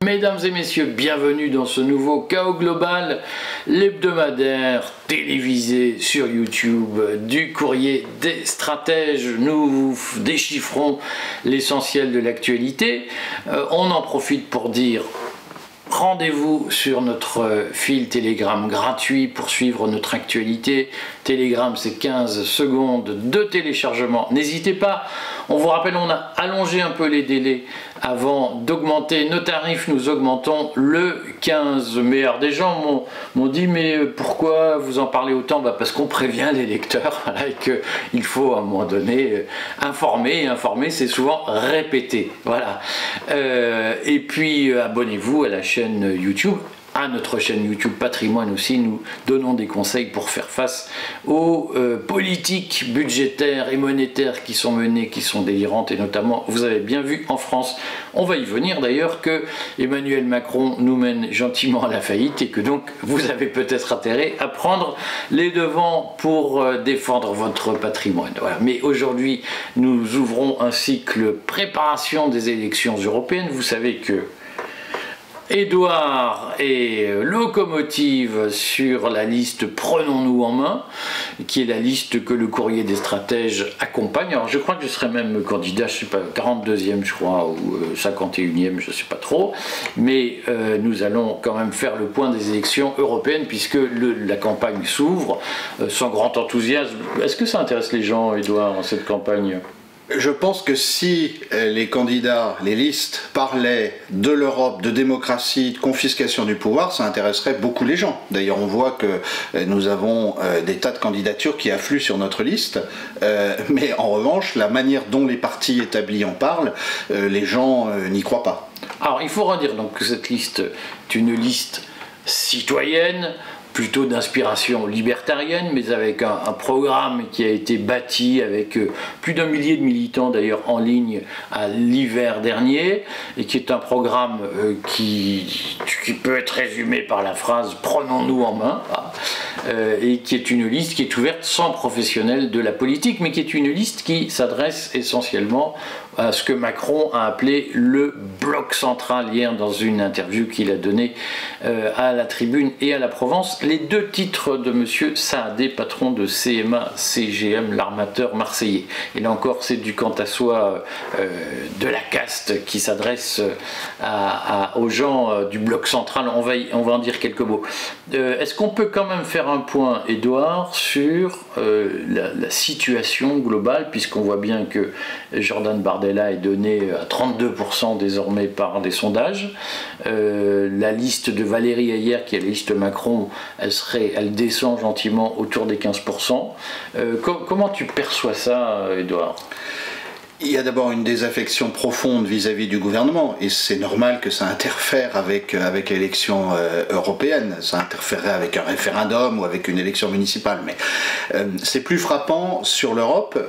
Mesdames et messieurs, bienvenue dans ce nouveau Chaos Global, l'hebdomadaire télévisé sur YouTube du Courrier des Stratèges. Nous déchiffrons l'essentiel de l'actualité. On en profite pour dire rendez-vous sur notre fil Telegram gratuit pour suivre notre actualité. Telegram, c'est 15 secondes de téléchargement. N'hésitez pas, on vous rappelle, on a allongé un peu les délais avant d'augmenter nos tarifs. Nous augmentons le 15 mai. Alors des gens m'ont dit, mais pourquoi vous en parlez autant? Parce qu'on prévient les lecteurs, voilà, et qu'il faut à un moment donné informer. Et informer, c'est souvent répéter. Voilà. Et puis abonnez-vous à la chaîne YouTube, à notre chaîne YouTube Patrimoine aussi. Nous donnons des conseils pour faire face aux politiques budgétaires et monétaires qui sont menées, qui sont délirantes, et notamment, vous avez bien vu en France, on va y venir d'ailleurs, que Emmanuel Macron nous mène gentiment à la faillite, et que donc vous avez peut-être intérêt à prendre les devants pour défendre votre patrimoine. Voilà. Mais aujourd'hui, nous ouvrons un cycle préparation des élections européennes. Vous savez que Édouard est locomotive sur la liste Prenons-nous en main, qui est la liste que le Courrier des Stratèges accompagne. Alors je crois que je serai même candidat, je ne sais pas, 42e je crois, ou 51e, je ne sais pas trop, mais nous allons quand même faire le point des élections européennes, puisque la campagne s'ouvre sans grand enthousiasme. Est-ce que ça intéresse les gens, Édouard, cette campagne ? Je pense que si les candidats, les listes parlaient de l'Europe, de démocratie, de confiscation du pouvoir, ça intéresserait beaucoup les gens. D'ailleurs, on voit que nous avons des tas de candidatures qui affluent sur notre liste, mais en revanche, la manière dont les partis établis en parlent, les gens n'y croient pas. Alors, il faut redire donc que cette liste est une liste citoyenne, plutôt d'inspiration libertarienne, mais avec un programme qui a été bâti avec plus d'1 millier de militants d'ailleurs en ligne à l'hiver dernier, et qui est un programme qui peut être résumé par la phrase « Prenons-nous en main », et qui est une liste qui est ouverte sans professionnels de la politique, mais qui est une liste qui s'adresse essentiellement à ce que Macron a appelé le bloc central hier dans une interview qu'il a donnée à la Tribune et à la Provence. Les deux titres de M. Saadé, patron de CMA CGM, l'armateur marseillais. Et là encore, c'est du quant à soi de la caste qui s'adresse aux gens du bloc central. On va en dire quelques mots. Est-ce qu'on peut quand même faire un point, Édouard, sur la situation globale, puisqu'on voit bien que Jordan Bardella est donné à 32% désormais par des sondages. La liste de Valérie Ayer, qui est la liste Macron, elle descend gentiment autour des 15%. Comment tu perçois ça, Édouard ? Il y a d'abord une désaffection profonde vis-à-vis du gouvernement, et c'est normal que ça interfère avec l'élection européenne, ça interférerait avec un référendum ou avec une élection municipale, mais c'est plus frappant sur l'Europe,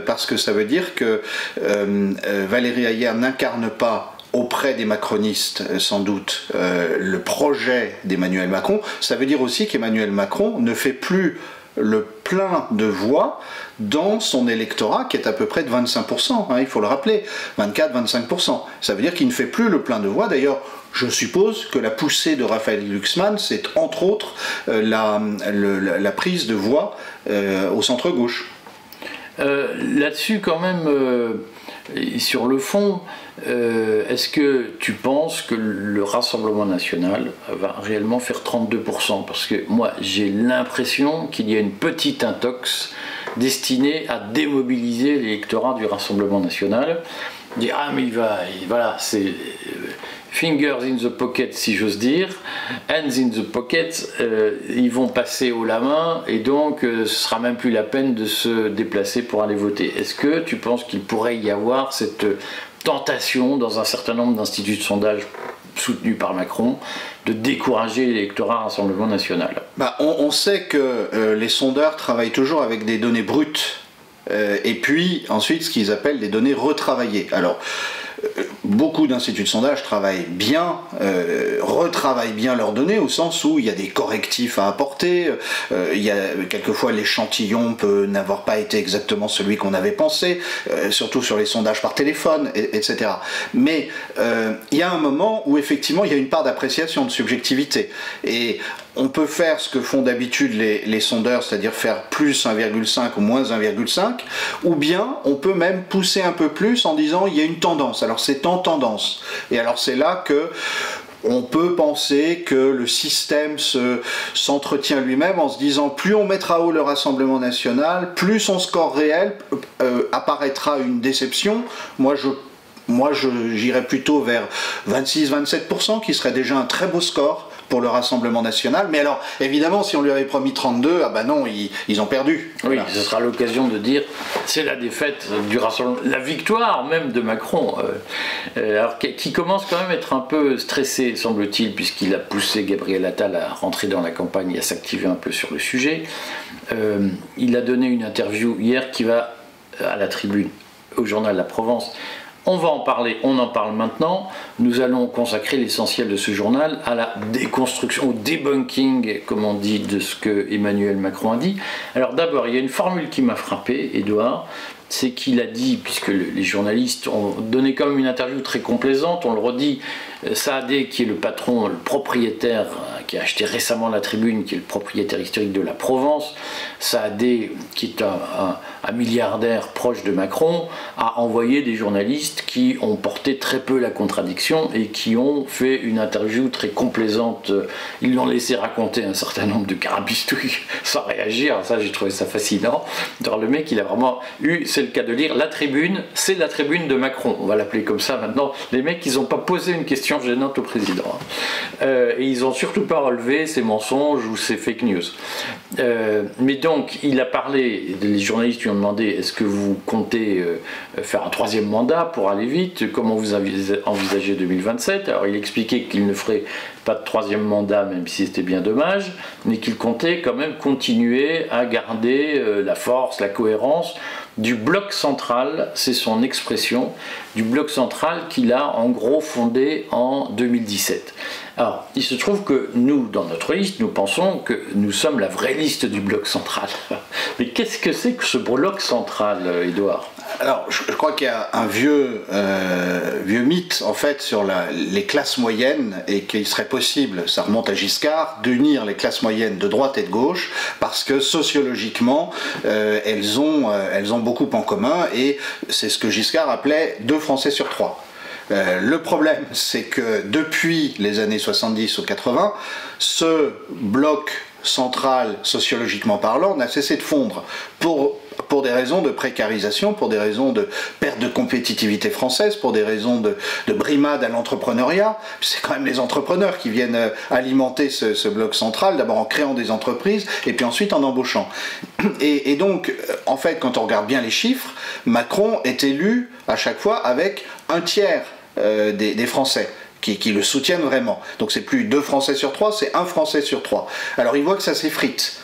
parce que ça veut dire que Valérie Ayer n'incarne pas auprès des macronistes, sans doute, le projet d'Emmanuel Macron. Ça veut dire aussi qu'Emmanuel Macron ne fait plus le plein de voix dans son électorat, qui est à peu près de 25%, il faut le rappeler, 24-25%. Ça veut dire qu'il ne fait plus le plein de voix. D'ailleurs, je suppose que la poussée de Raphaël Glucksmann, c'est entre autres la prise de voix au centre-gauche. Là-dessus, quand même, sur le fond, est-ce que tu penses que le Rassemblement national va réellement faire 32%? Parce que moi, j'ai l'impression qu'il y a une petite intox destinée à démobiliser l'électorat du Rassemblement national. Dire, ah mais voilà, c'est fingers in the pocket, si j'ose dire, hands in the pocket, ils vont passer haut la main, et donc ce sera même plus la peine de se déplacer pour aller voter. Est-ce que tu penses qu'il pourrait y avoir cette tentation dans un certain nombre d'instituts de sondage soutenus par Macron de décourager l'électorat Rassemblement national? On sait que les sondeurs travaillent toujours avec des données brutes, et puis ensuite ce qu'ils appellent des données retravaillées. Alors, beaucoup d'instituts de sondage travaillent bien, retravaillent bien leurs données, au sens où il y a des correctifs à apporter, il y a quelquefois l'échantillon peut n'avoir pas été exactement celui qu'on avait pensé, surtout sur les sondages par téléphone, etc. Mais il y a un moment où effectivement il y a une part d'appréciation, de subjectivité. Et on peut faire ce que font d'habitude les sondeurs, c'est-à-dire faire plus 1,5 ou moins 1,5, ou bien on peut même pousser un peu plus en disant il y a une tendance. Alors c'est en tendance. Et alors c'est là que on peut penser que le système s'entretient lui-même en se disant plus on mettra haut le Rassemblement national, plus son score réel apparaîtra une déception. Moi j'irais plutôt vers 26-27%, qui serait déjà un très beau score pour le Rassemblement national. Mais alors, évidemment, si on lui avait promis 32, ah ben non, ils ont perdu. Oui, voilà. Ce sera l'occasion de dire c'est la défaite du Rassemblement, la victoire même de Macron, alors qui commence quand même à être un peu stressé, semble-t-il, puisqu'il a poussé Gabriel Attal à rentrer dans la campagne et à s'activer un peu sur le sujet. Il a donné une interview hier qui va à la Tribune, au journal La Provence. On va en parler, on en parle maintenant. Nous allons consacrer l'essentiel de ce journal à la déconstruction, au debunking, comme on dit, de ce que Emmanuel Macron a dit. Alors d'abord, il y a une formule qui m'a frappé, Édouard, c'est qu'il a dit, puisque les journalistes ont donné quand même une interview très complaisante, on le redit, Saadé, qui est le patron, le propriétaire, qui a acheté récemment la Tribune, qui est le propriétaire historique de la Provence, Saadé, qui est un milliardaire proche de Macron, a envoyé des journalistes qui ont porté très peu la contradiction et qui ont fait une interview très complaisante. Ils l'ont laissé raconter un certain nombre de carabistouilles sans réagir. Ça, j'ai trouvé ça fascinant. Alors, le mec, il a vraiment eu, c'est le cas de lire, la Tribune, c'est la Tribune de Macron. On va l'appeler comme ça maintenant. Les mecs, ils n'ont pas posé une question gênante au président. Et ils n'ont surtout pas relevé ces mensonges ou ces fake news. Mais donc, il a parlé, les journalistes lui ont demandé est-ce que vous comptez faire un troisième mandat pour aller vite, comment vous envisagez 2027. Alors il expliquait qu'il ne ferait pas de troisième mandat, même si c'était bien dommage, mais qu'il comptait quand même continuer à garder la force, la cohérence du bloc central, c'est son expression, du bloc central qu'il a en gros fondé en 2017. Alors, il se trouve que nous, dans notre liste, nous pensons que nous sommes la vraie liste du bloc central. Mais qu'est-ce que c'est que ce bloc central, Édouard ? Alors, je crois qu'il y a un vieux mythe, en fait, sur les classes moyennes, et qu'il serait possible, ça remonte à Giscard, d'unir les classes moyennes de droite et de gauche, parce que sociologiquement, elles ont beaucoup en commun, et c'est ce que Giscard appelait 2 Français sur 3. Le problème, c'est que depuis les années 70 ou 80, ce bloc central, sociologiquement parlant, n'a cessé de fondre pour des raisons de précarisation, pour des raisons de perte de compétitivité française, pour des raisons de brimade à l'entrepreneuriat. C'est quand même les entrepreneurs qui viennent alimenter ce bloc central, d'abord en créant des entreprises et puis ensuite en embauchant. Et donc, en fait, quand on regarde bien les chiffres, Macron est élu à chaque fois avec 1/3 des Français qui le soutiennent vraiment. Donc c'est plus 2 Français sur 3, c'est 1 Français sur 3. Alors il voit que ça s'effrite.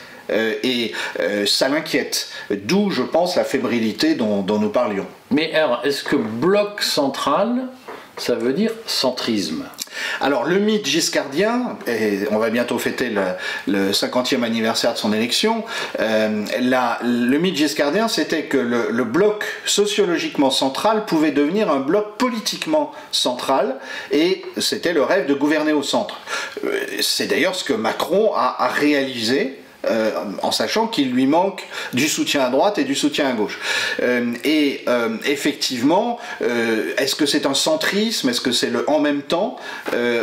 Et ça l'inquiète. D'où, je pense, la fébrilité dont nous parlions. Mais alors, est-ce que bloc central, ça veut dire centrisme ? Alors, le mythe giscardien, et on va bientôt fêter le 50e anniversaire de son élection, le mythe giscardien, c'était que le bloc sociologiquement central pouvait devenir un bloc politiquement central, et c'était le rêve de gouverner au centre. C'est d'ailleurs ce que Macron a réalisé, en sachant qu'il lui manque du soutien à droite et du soutien à gauche. Effectivement, est-ce que c'est un centrisme? Est-ce que c'est le en même temps?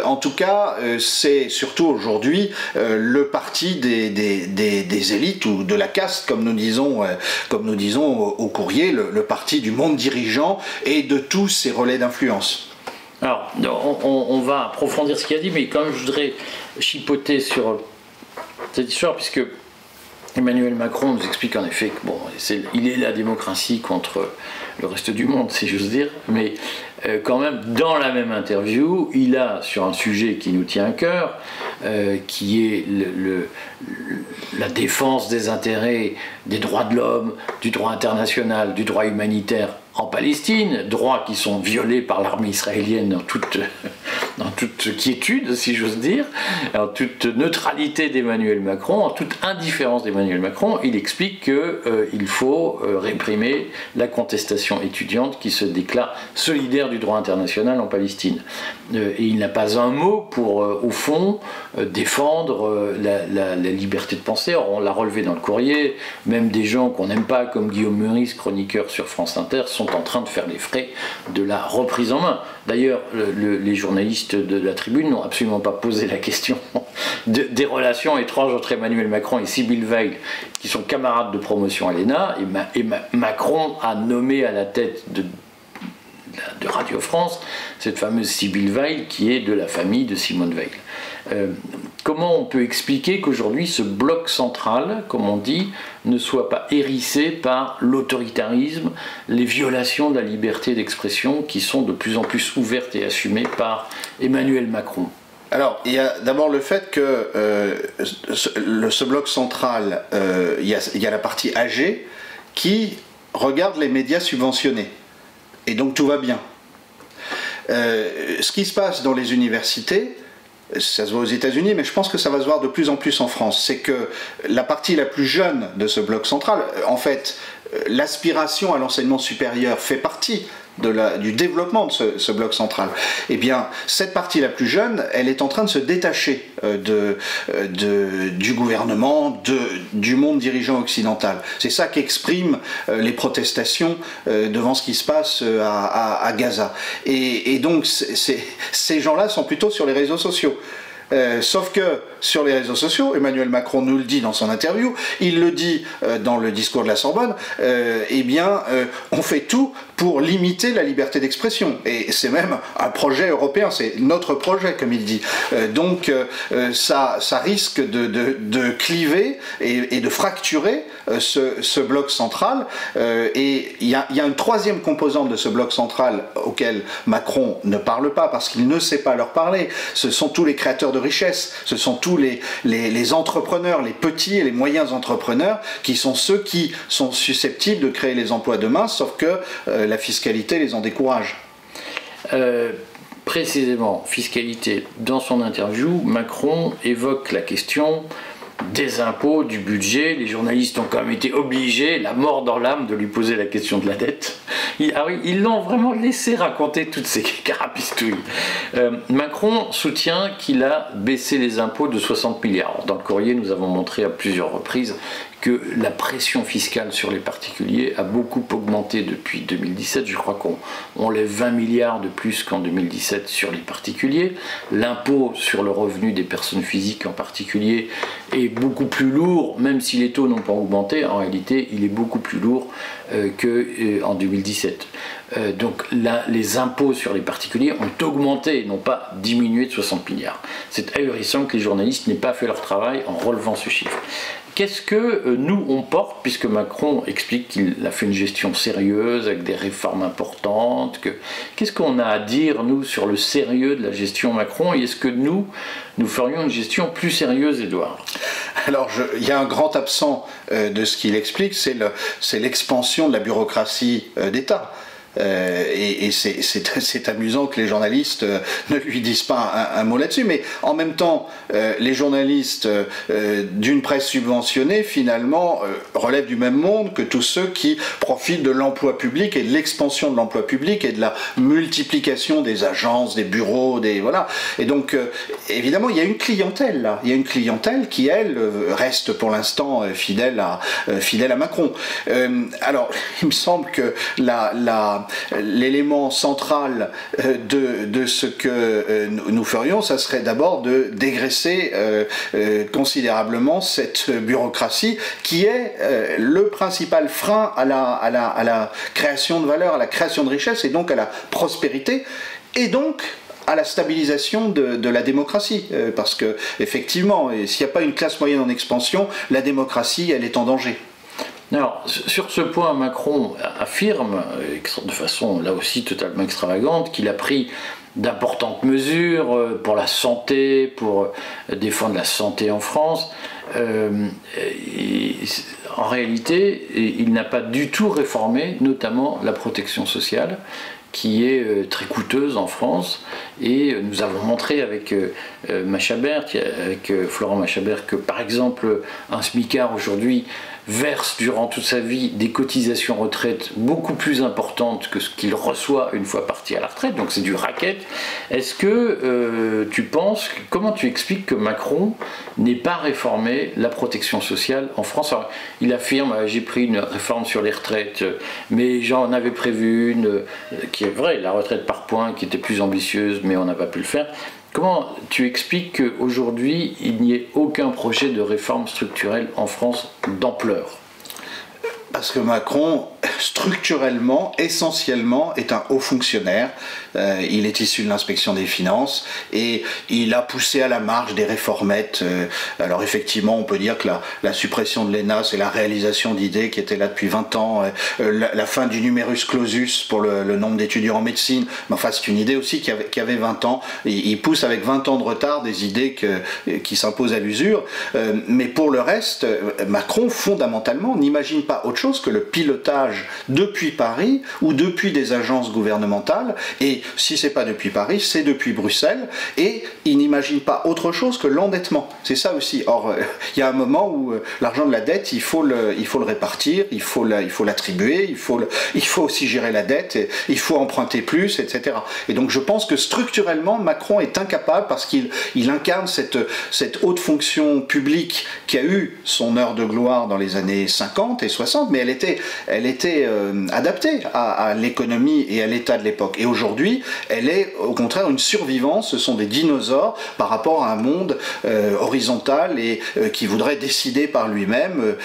En tout cas, c'est surtout aujourd'hui le parti des élites ou de la caste, comme nous disons au courrier, le parti du monde dirigeant et de tous ces relais d'influence. Alors, on va approfondir ce qu'il a dit, mais quand même, je voudrais chipoter sur cette histoire, puisque Emmanuel Macron nous explique en effet que bon, il est la démocratie contre le reste du monde, si j'ose dire, mais quand même, dans la même interview, il a, sur un sujet qui nous tient à cœur, qui est la défense des intérêts des droits de l'homme, du droit international, du droit humanitaire en Palestine, droits qui sont violés par l'armée israélienne dans toute quiétude, si j'ose dire, en toute neutralité d'Emmanuel Macron, en toute indifférence d'Emmanuel Macron. Il explique qu'il faut réprimer la contestation étudiante qui se déclare solidaire du droit international en Palestine. Et il n'a pas un mot pour, au fond, défendre la liberté de penser. Or, on l'a relevé dans le courrier, même des gens qu'on n'aime pas, comme Guillaume Meurice, chroniqueur sur France Inter, sont en train de faire les frais de la reprise en main. D'ailleurs, les journalistes de la Tribune n'ont absolument pas posé la question des relations étranges entre Emmanuel Macron et Sibylle Veil, qui sont camarades de promotion à l'ENA, et Macron a nommé à la tête de Radio France cette fameuse Sibylle Veil qui est de la famille de Simone Veil. Comment on peut expliquer qu'aujourd'hui ce bloc central, comme on dit, ne soit pas hérissé par l'autoritarisme, les violations de la liberté d'expression qui sont de plus en plus ouvertes et assumées par Emmanuel Macron? Alors, il y a d'abord le fait que ce bloc central, il y a la partie âgée qui regarde les médias subventionnés. Et donc tout va bien. Ce qui se passe dans les universités, ça se voit aux États-Unis, mais je pense que ça va se voir de plus en plus en France. C'est que la partie la plus jeune de ce bloc central, en fait, l'aspiration à l'enseignement supérieur fait partie du développement de ce bloc central. Eh bien, cette partie la plus jeune, elle est en train de se détacher du gouvernement, du monde dirigeant occidental. C'est ça qu'expriment les protestations devant ce qui se passe à Gaza. Et donc, ces gens-là sont plutôt sur les réseaux sociaux. Sauf que sur les réseaux sociaux, Emmanuel Macron nous le dit dans son interview, il le dit dans le discours de la Sorbonne, on fait tout pour limiter la liberté d'expression. Et c'est même un projet européen, c'est notre projet, comme il dit. Donc ça risque de cliver et de fracturer ce bloc central. Et il y a une troisième composante de ce bloc central auquel Macron ne parle pas, parce qu'il ne sait pas leur parler. Ce sont tous les créateurs de richesse, ce sont tous les entrepreneurs, les petits et les moyens entrepreneurs, qui sont ceux qui sont susceptibles de créer les emplois demain, sauf que la fiscalité les en décourage. Précisément, fiscalité. Dans son interview, Macron évoque la question des impôts, du budget. Les journalistes ont quand même été obligés, la mort dans l'âme, de lui poser la question de la dette. Ils l'ont vraiment laissé raconter toutes ces carapistouilles. Macron soutient qu'il a baissé les impôts de 60 milliards. Dans le courrier, nous avons montré à plusieurs reprises que la pression fiscale sur les particuliers a beaucoup augmenté depuis 2017. Je crois qu'on lève 20 milliards de plus qu'en 2017 sur les particuliers. L'impôt sur le revenu des personnes physiques en particulier est beaucoup plus lourd, même si les taux n'ont pas augmenté. En réalité, il est beaucoup plus lourd qu'en 2017. Donc là, les impôts sur les particuliers ont augmenté, n'ont pas diminué de 60 milliards. C'est ahurissant que les journalistes n'aient pas fait leur travail en relevant ce chiffre. Qu'est-ce que nous on porte, puisque Macron explique qu'il a fait une gestion sérieuse avec des réformes importantes, qu'est-ce qu'on a à dire nous sur le sérieux de la gestion Macron, et est-ce que nous ferions une gestion plus sérieuse, Édouard? Alors, il y a un grand absent de ce qu'il explique, c'est l'expansion de la bureaucratie d'État. Et c'est amusant que les journalistes ne lui disent pas un mot là-dessus, mais en même temps, les journalistes d'une presse subventionnée, finalement, relèvent du même monde que tous ceux qui profitent de l'emploi public et de l'expansion de l'emploi public et de la multiplication des agences, des bureaux, voilà. Et donc, évidemment, il y a une clientèle là. Il y a une clientèle qui, elle, reste pour l'instant fidèle à Macron. Alors, il me semble que l'élément central de ce que nous ferions, ça serait d'abord de dégraisser considérablement cette bureaucratie qui est le principal frein à la création de valeur, à la création de richesse et donc à la prospérité et donc à la stabilisation de la démocratie, parce que effectivement, s'il n'y a pas une classe moyenne en expansion, la démocratie, elle est en danger. Alors, sur ce point, Macron affirme, de façon là aussi totalement extravagante, qu'il a pris d'importantes mesures pour la santé, pour défendre la santé en France. en réalité, il n'a pas du tout réformé, notamment la protection sociale, qui est très coûteuse en France. Et nous avons montré avec Machabert, avec Florent Machabert, que par exemple, un smicard aujourd'hui verse durant toute sa vie des cotisations retraite beaucoup plus importantes que ce qu'il reçoit une fois parti à la retraite, donc c'est du racket. Est-ce que tu penses, comment tu expliques que Macron n'ait pas réformé la protection sociale en France? Alors, il affirme, j'ai pris une réforme sur les retraites, mais j'en avais prévu une qui est vraie, la retraite par points, qui était plus ambitieuse, mais on n'a pas pu le faire. Comment tu expliques qu'aujourd'hui, il n'y ait aucun projet de réforme structurelle en France d'ampleur? Parce que Macron, structurellement, essentiellement, est un haut fonctionnaire. Il est issu de l'inspection des finances et il a poussé à la marge des réformettes. Alors effectivement, on peut dire que la suppression de l'ENA, c'est la réalisation d'idées qui étaient là depuis 20 ans. La fin du numerus clausus pour le nombre d'étudiants en médecine. Mais enfin, c'est une idée aussi qui avait 20 ans. Il pousse avec 20 ans de retard des idées qui s'imposent à l'usure. Mais pour le reste, Macron, fondamentalement, n'imagine pas autre chose que le pilotage depuis Paris ou depuis des agences gouvernementales, et si c'est pas depuis Paris, c'est depuis Bruxelles, et il n'imagine pas autre chose que l'endettement. C'est ça aussi. Or, il y a un moment où l'argent de la dette, il faut le répartir, il faut l'attribuer, il faut aussi gérer la dette, il faut emprunter plus, etc. Et donc je pense que structurellement, Macron est incapable, parce qu'il incarne cette haute fonction publique qui a eu son heure de gloire dans les années 50 et 60, mais elle était adaptée à l'économie et à l'état de l'époque. Et aujourd'hui, elle est au contraire une survivance. Ce sont des dinosaures par rapport à un monde horizontal et qui voudrait décider par lui-même.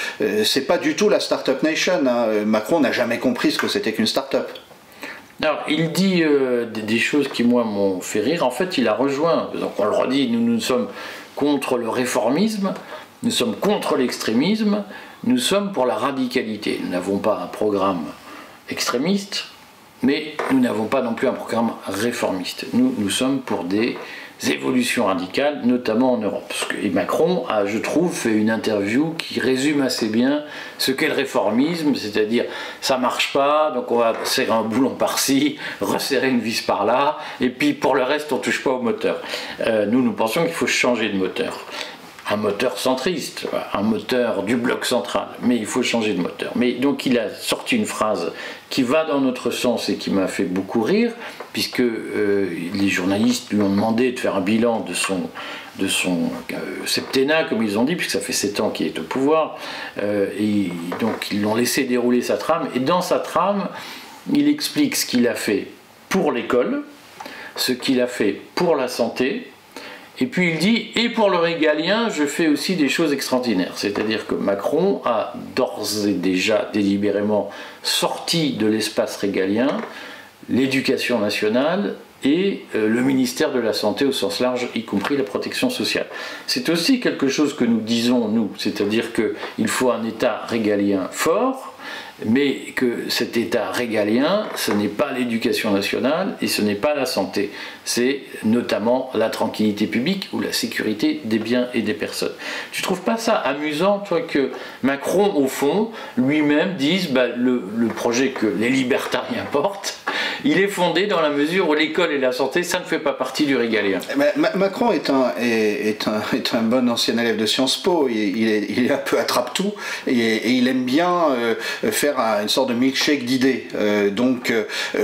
C'est pas du tout la Startup Nation, hein. Macron n'a jamais compris ce que c'était qu'une start-up. Alors, il dit des choses qui, moi, m'ont fait rire. En fait, il a rejoint, donc on le redit, nous sommes contre le réformisme, nous sommes contre l'extrémisme, nous sommes pour la radicalité. Nous n'avons pas un programme extrémiste, mais nous n'avons pas non plus un programme réformiste. Nous sommes pour des évolutions radicales, notamment en Europe. Et Macron a, je trouve, fait une interview qui résume assez bien ce qu'est le réformisme, c'est-à-dire ça marche pas, donc on va serrer un boulon par-ci, resserrer une vis par-là, et puis pour le reste on touche pas au moteur. Nous pensons qu'il faut changer de moteur. Un moteur centriste, un moteur du bloc central, mais il faut changer de moteur. Mais donc il a sorti une phrase qui va dans notre sens et qui m'a fait beaucoup rire, puisque les journalistes lui ont demandé de faire un bilan de son septennat, comme ils ont dit, puisque ça fait 7 ans qu'il est au pouvoir, et donc ils l'ont laissé dérouler sa trame, et dans sa trame, il explique ce qu'il a fait pour l'école, ce qu'il a fait pour la santé, et puis il dit, et pour le régalien, je fais aussi des choses extraordinaires. C'est-à-dire que Macron a d'ores et déjà délibérément sorti de l'espace régalien l'éducation nationale et le ministère de la Santé au sens large, y compris la protection sociale. C'est aussi quelque chose que nous disons, nous, c'est-à-dire qu'il faut un État régalien fort, mais que cet État régalien, ce n'est pas l'éducation nationale et ce n'est pas la santé. C'est notamment la tranquillité publique ou la sécurité des biens et des personnes. Tu trouves pas ça amusant, toi, que Macron, au fond, lui-même dise le projet que les libertariens portent, il est fondé dans la mesure où l'école et la santé, ça ne fait pas partie du régalien. Macron est un bon ancien élève de Sciences Po, il est un peu attrape-tout, et il aime bien faire une sorte de milkshake d'idées.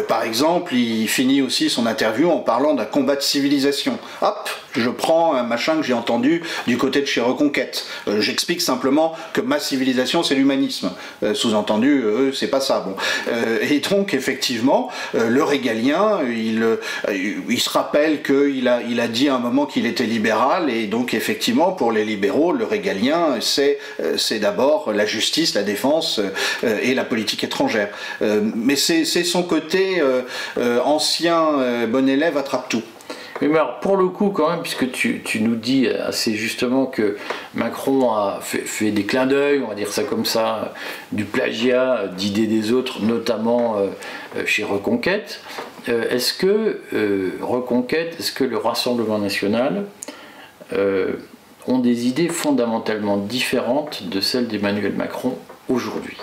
Par exemple, il finit aussi son interview en parlant d'un combat de civilisation. Hop, je prends un machin que j'ai entendu du côté de chez Reconquête. J'explique simplement que ma civilisation, c'est l'humanisme. Sous-entendu, eux, c'est pas ça. Bon. Et donc, effectivement, le régalien, il se rappelle qu'il a dit à un moment qu'il était libéral, et donc, effectivement, pour les libéraux, le régalien, c'est d'abord la justice, la défense et la politique étrangère. Mais c'est son côté ancien bon élève attrape-tout. Oui, mais alors, pour le coup, quand même, puisque tu nous dis assez justement que Macron a fait des clins d'œil, on va dire ça comme ça, du plagiat d'idées des autres, notamment chez Reconquête, est-ce que Reconquête, est-ce que le Rassemblement national ont des idées fondamentalement différentes de celles d'Emmanuel Macron aujourd'hui?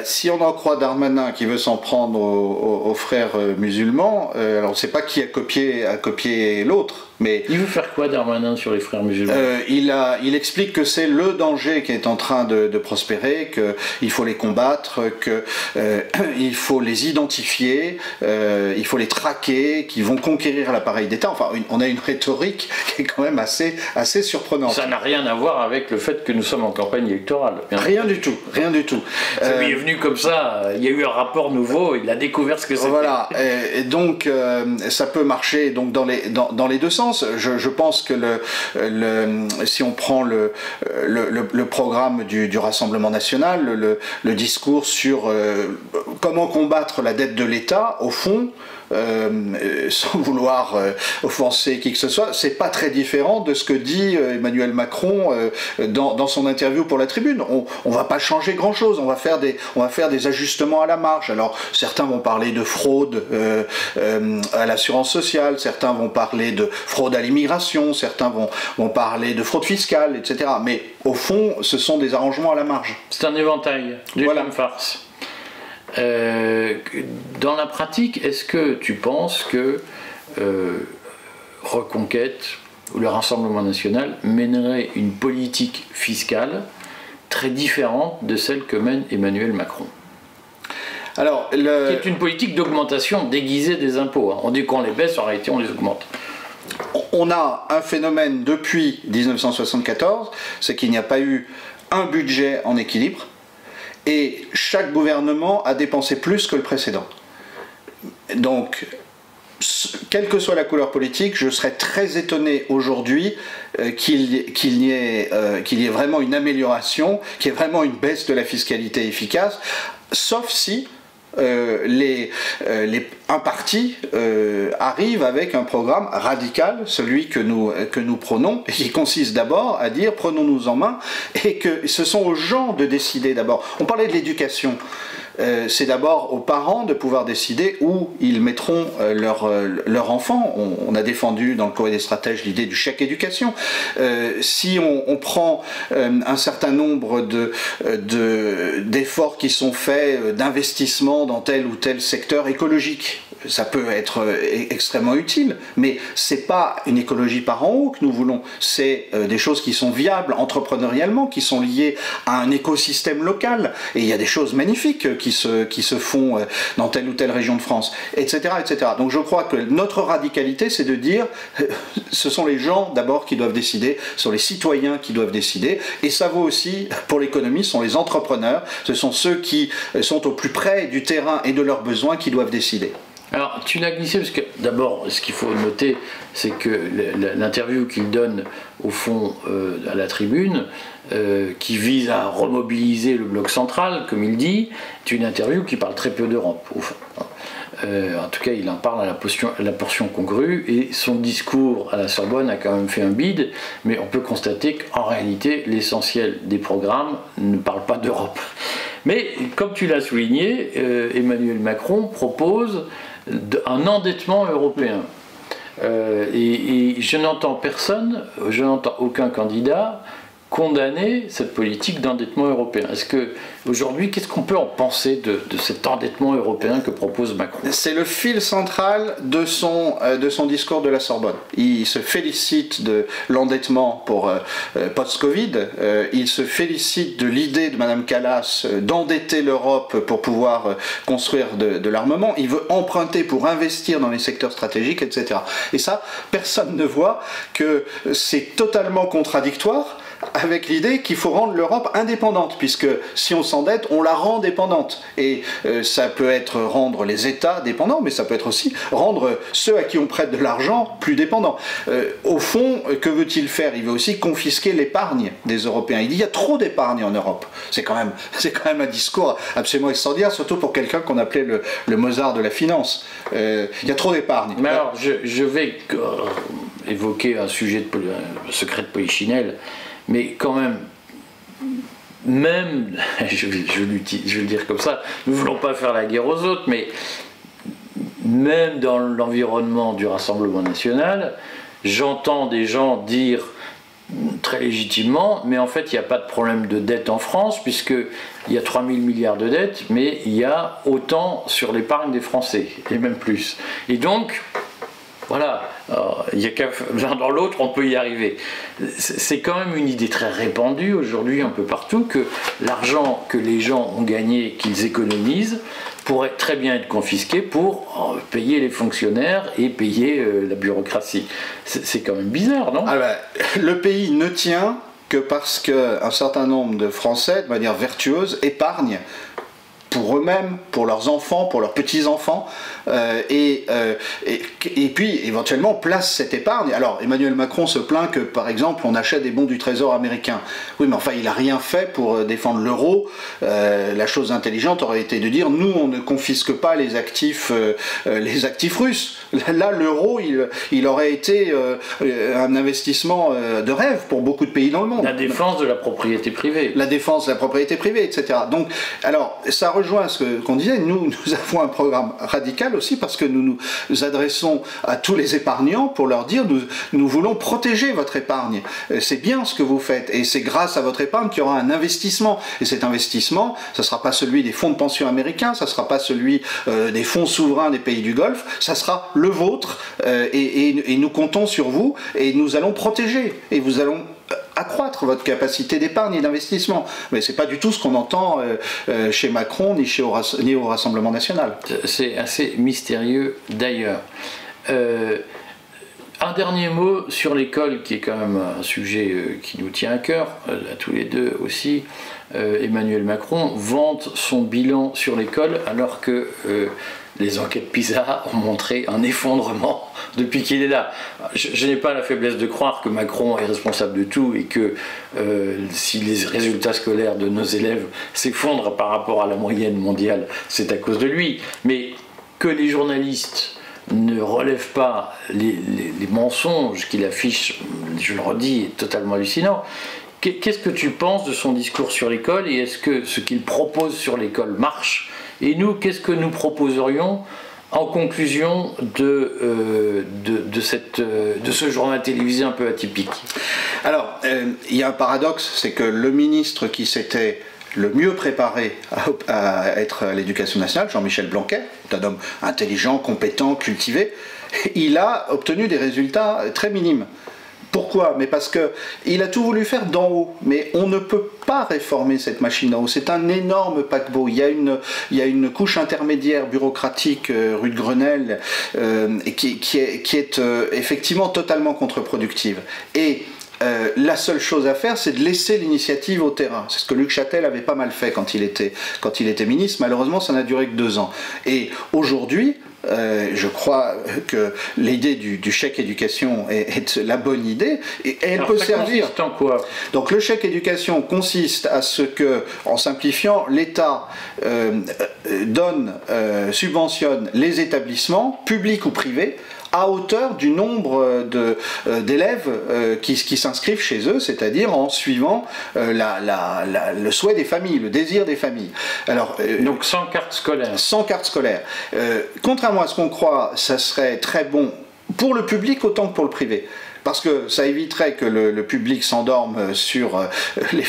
Si on en croit Darmanin qui veut s'en prendre aux frères musulmans, alors on ne sait pas qui a copié l'autre. Mais il veut faire quoi Darmanin sur les frères musulmans? Il explique que c'est le danger qui est en train de prospérer, qu'il faut les combattre, qu'il faut les identifier, il faut les traquer, qu'ils vont conquérir l'appareil d'État. Enfin, on a une rhétorique qui est quand même assez surprenante. Ça n'a rien à voir avec le fait que nous sommes en campagne électorale. Rien du tout, rien du tout. Ça lui est venu comme ça, il y a eu un rapport nouveau, il a découvert ce que c'était. Voilà, et donc ça peut marcher donc, dans les deux sens. Je pense que si on prend le programme du Rassemblement national, le discours sur comment combattre la dette de l'État, au fond, sans vouloir offenser qui que ce soit, c'est pas très différent de ce que dit Emmanuel Macron dans son interview pour la Tribune. On va pas changer grand chose, on va faire des ajustements à la marge. Alors certains vont parler de fraude à l'assurance sociale, certains vont parler de fraude à l'immigration, certains vont parler de fraude fiscale, etc. Mais au fond, ce sont des arrangements à la marge. C'est un éventail d'une même farce. Dans la pratique, est-ce que tu penses que Reconquête ou le Rassemblement national mènerait une politique fiscale très différente de celle que mène Emmanuel Macron? Alors, qui est une politique d'augmentation déguisée des impôts. On dit qu'on les baisse, en réalité on les augmente. On a un phénomène depuis 1974, c'est qu'il n'y a pas eu un budget en équilibre. Et chaque gouvernement a dépensé plus que le précédent. Donc, quelle que soit la couleur politique, je serais très étonné aujourd'hui qu'il y ait vraiment une amélioration, qu'il y ait vraiment une baisse de la fiscalité efficace, sauf si un parti arrive avec un programme radical, celui que nous prônons, et qui consiste d'abord à dire prenons-nous en main, et que ce sont aux gens de décider d'abord. On parlait de l'éducation. C'est d'abord aux parents de pouvoir décider où ils mettront leur enfant. On a défendu dans le Courrier des stratèges l'idée du chèque éducation. Si on prend un certain nombre d'efforts qui sont faits, d'investissements dans tel ou tel secteur écologique, ça peut être extrêmement utile, mais c'est pas une écologie par en haut que nous voulons, c'est des choses qui sont viables entrepreneurialement, qui sont liées à un écosystème local, et il y a des choses magnifiques qui se font dans telle ou telle région de France, etc., etc. Donc je crois que notre radicalité, c'est de dire ce sont les gens d'abord qui doivent décider, ce sont les citoyens qui doivent décider, et ça vaut aussi pour l'économie, ce sont les entrepreneurs, ce sont ceux qui sont au plus près du terrain et de leurs besoins qui doivent décider. Alors, tu l'as glissé parce que, d'abord, ce qu'il faut noter, c'est que l'interview qu'il donne, au fond, à la Tribune, qui vise à remobiliser le bloc central, comme il dit, est une interview qui parle très peu d'Europe, au fond. En tout cas, il en parle à la portion congrue, et son discours à la Sorbonne a quand même fait un bide, mais on peut constater qu'en réalité, l'essentiel des programmes ne parle pas d'Europe. Mais, comme tu l'as souligné, Emmanuel Macron propose un endettement européen. Et je n'entends personne, je n'entends aucun candidat condamner cette politique d'endettement européen. Est-ce que aujourd'hui, qu'est-ce qu'on peut en penser de cet endettement européen que propose Macron? C'est le fil central de son discours de la Sorbonne. Il se félicite de l'endettement pour post-Covid, il se félicite de l'idée de Mme Kallas d'endetter l'Europe pour pouvoir construire de l'armement, il veut emprunter pour investir dans les secteurs stratégiques, etc. Et ça, personne ne voit que c'est totalement contradictoire avec l'idée qu'il faut rendre l'Europe indépendante, puisque si on s'endette, on la rend dépendante. Et ça peut être rendre les États dépendants, mais ça peut être aussi rendre ceux à qui on prête de l'argent plus dépendants. Au fond, que veut-il faire? Il veut aussi confisquer l'épargne des Européens. Il dit il y a trop d'épargne en Europe. C'est quand même un discours absolument extraordinaire, surtout pour quelqu'un qu'on appelait le Mozart de la finance. Il y a trop d'épargne. Mais alors, je vais évoquer un sujet secret de Polichinelle, mais quand même, je vais le dire comme ça, nous ne voulons pas faire la guerre aux autres, mais même dans l'environnement du Rassemblement national, j'entends des gens dire très légitimement, mais en fait il n'y a pas de problème de dette en France, puisqu'il y a 3 000 milliards de dettes, mais il y a autant sur l'épargne des Français, et même plus. Et donc, voilà, il y a l'un dans l'autre, on peut y arriver. C'est quand même une idée très répandue aujourd'hui un peu partout, que l'argent que les gens ont gagné, qu'ils économisent, pourrait très bien être confisqué pour payer les fonctionnaires et payer la bureaucratie. C'est quand même bizarre, non? Le pays ne tient que parce qu'un certain nombre de Français, de manière vertueuse, épargnent pour eux-mêmes, pour leurs enfants, pour leurs petits-enfants, et puis éventuellement place cette épargne. Alors Emmanuel Macron se plaint que par exemple on achète des bons du Trésor américain. Oui, mais enfin il n'a rien fait pour défendre l'euro. La chose intelligente aurait été de dire nous on ne confisque pas les actifs russes. Là l'euro il aurait été un investissement de rêve pour beaucoup de pays dans le monde. La défense de la propriété privée. La défense de la propriété privée, etc. Donc alors ça rejoint ce qu'on disait, nous avons un programme radical aussi parce que nous nous adressons à tous les épargnants pour leur dire nous voulons protéger votre épargne. C'est bien ce que vous faites et c'est grâce à votre épargne qu'il y aura un investissement. Et cet investissement, ça ne sera pas celui des fonds de pension américains, ça ne sera pas celui des fonds souverains des pays du Golfe, ça sera le vôtre et nous comptons sur vous et nous allons protéger et vous allons accroître votre capacité d'épargne et d'investissement. Mais c'est pas du tout ce qu'on entend chez Macron ni au Rassemblement national. C'est assez mystérieux d'ailleurs. Un dernier mot sur l'école, qui est quand même un sujet qui nous tient à cœur, à tous les deux aussi. Emmanuel Macron vante son bilan sur l'école alors que les enquêtes PISA ont montré un effondrement depuis qu'il est là. Je n'ai pas la faiblesse de croire que Macron est responsable de tout et que si les résultats scolaires de nos élèves s'effondrent par rapport à la moyenne mondiale, c'est à cause de lui. Mais que les journalistes ne relèvent pas les mensonges qu'il affiche, je le redis, est totalement hallucinant. Qu'est-ce que tu penses de son discours sur l'école et est-ce que ce qu'il propose sur l'école marche? Et nous, qu'est-ce que nous proposerions en conclusion de ce journal télévisé un peu atypique? Alors, il y a un paradoxe, c'est que le ministre qui s'était le mieux préparé à être à l'éducation nationale, Jean-Michel Blanquer, un homme intelligent, compétent, cultivé, il a obtenu des résultats très minimes. Pourquoi? Mais parce qu'il a tout voulu faire d'en haut. Mais on ne peut pas réformer cette machine d'en haut. C'est un énorme paquebot. Il y a une couche intermédiaire bureaucratique, rue de Grenelle, qui est effectivement totalement contre-productive. Et la seule chose à faire, c'est de laisser l'initiative au terrain. C'est ce que Luc Châtel avait pas mal fait quand il était ministre. Malheureusement, ça n'a duré que 2 ans. Et aujourd'hui, je crois que l'idée du chèque éducation est la bonne idée et elle Alors, peut ça servir. consiste en quoi? Donc le chèque éducation consiste à ce que, en simplifiant, l'État subventionne les établissements, publics ou privés, à hauteur du nombre d'élèves qui s'inscrivent chez eux, c'est-à-dire en suivant le souhait des familles, le désir des familles. Alors, donc sans carte scolaire. Sans carte scolaire. Contrairement à ce qu'on croit, ça serait très bon pour le public autant que pour le privé. Parce que ça éviterait que le public s'endorme sur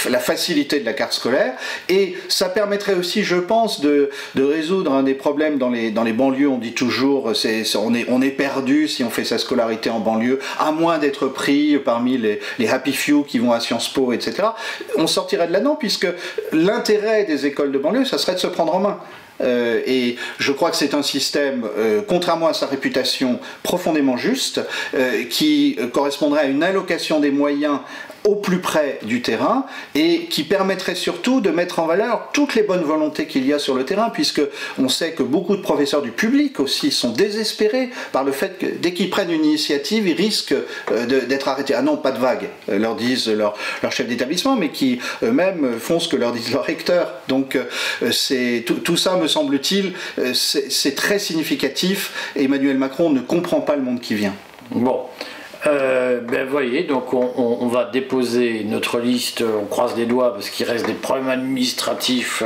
la facilité de la carte scolaire et ça permettrait aussi, je pense, de résoudre un des problèmes dans les banlieues. On dit toujours on est perdu si on fait sa scolarité en banlieue, à moins d'être pris parmi les happy few qui vont à Sciences Po, etc. On sortirait de là-dedans puisque l'intérêt des écoles de banlieue, ça serait de se prendre en main. Et je crois que c'est un système, contrairement à sa réputation, profondément juste, qui correspondrait à une allocation des moyens au plus près du terrain et qui permettrait surtout de mettre en valeur toutes les bonnes volontés qu'il y a sur le terrain, puisque on sait que beaucoup de professeurs du public aussi sont désespérés par le fait que dès qu'ils prennent une initiative, ils risquent d'être arrêtés. Ah non, pas de vague, leur disent leur chef d'établissement, mais qui eux-mêmes font ce que leur disent leurs recteurs. Donc tout ça, me semble-t-il, c'est très significatif. Emmanuel Macron ne comprend pas le monde qui vient. Bon. Ben voyez, donc on va déposer notre liste, on croise les doigts parce qu'il reste des problèmes administratifs,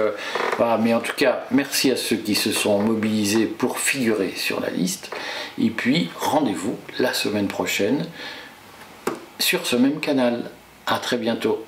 voilà, mais en tout cas merci à ceux qui se sont mobilisés pour figurer sur la liste et puis rendez-vous la semaine prochaine sur ce même canal. À très bientôt.